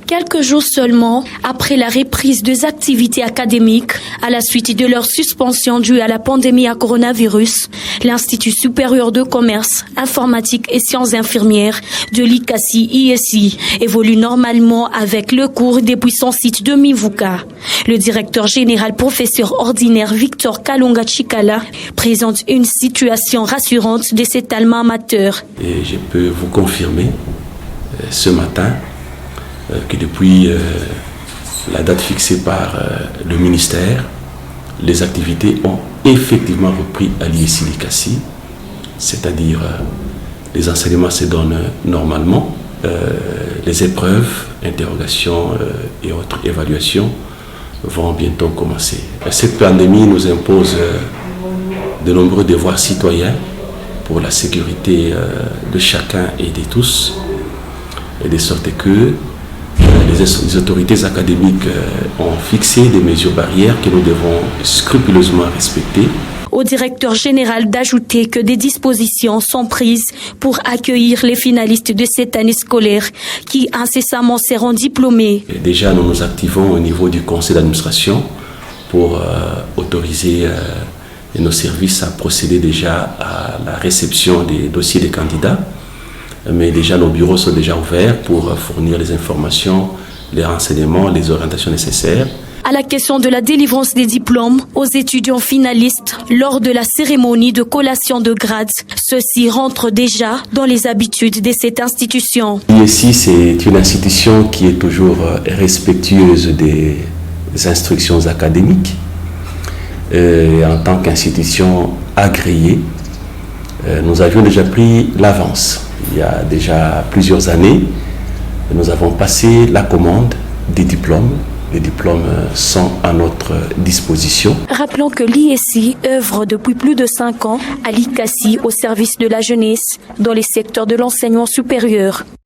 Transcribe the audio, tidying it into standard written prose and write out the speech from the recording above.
Quelques jours seulement après la reprise des activités académiques à la suite de leur suspension due à la pandémie à coronavirus, l'Institut supérieur de commerce, informatique et sciences infirmières de l'ICASI-ISI évolue normalement avec le cours depuis son site de Mivuka. Le directeur général professeur ordinaire Victor Kalonga Chikala présente une situation rassurante de cet alma mater. Et je peux vous confirmer ce matin que depuis la date fixée par le ministère, les activités ont effectivement repris à l'ISI-LICASI, c'est-à-dire les enseignements se donnent normalement, les épreuves, interrogations et autres évaluations vont bientôt commencer. Cette pandémie nous impose de nombreux devoirs citoyens pour la sécurité de chacun et de tous, et de sorte que les autorités académiques ont fixé des mesures barrières que nous devons scrupuleusement respecter. Au directeur général d'ajouter que des dispositions sont prises pour accueillir les finalistes de cette année scolaire qui incessamment seront diplômés. Et déjà, nous nous activons au niveau du conseil d'administration pour autoriser nos services à procéder déjà à la réception des dossiers des candidats. Mais déjà, nos bureaux sont déjà ouverts pour fournir les informations, les renseignements, les orientations nécessaires. À la question de la délivrance des diplômes aux étudiants finalistes lors de la cérémonie de collation de grades, ceux-ci rentrent déjà dans les habitudes de cette institution. L'ISI, c'est une institution qui est toujours respectueuse des instructions académiques. En tant qu'institution agréée, nous avions déjà pris l'avance. Il y a déjà plusieurs années, nous avons passé la commande des diplômes. Les diplômes sont à notre disposition. Rappelons que l'ISI œuvre depuis plus de 5 ans à l'ICASI au service de la jeunesse dans les secteurs de l'enseignement supérieur.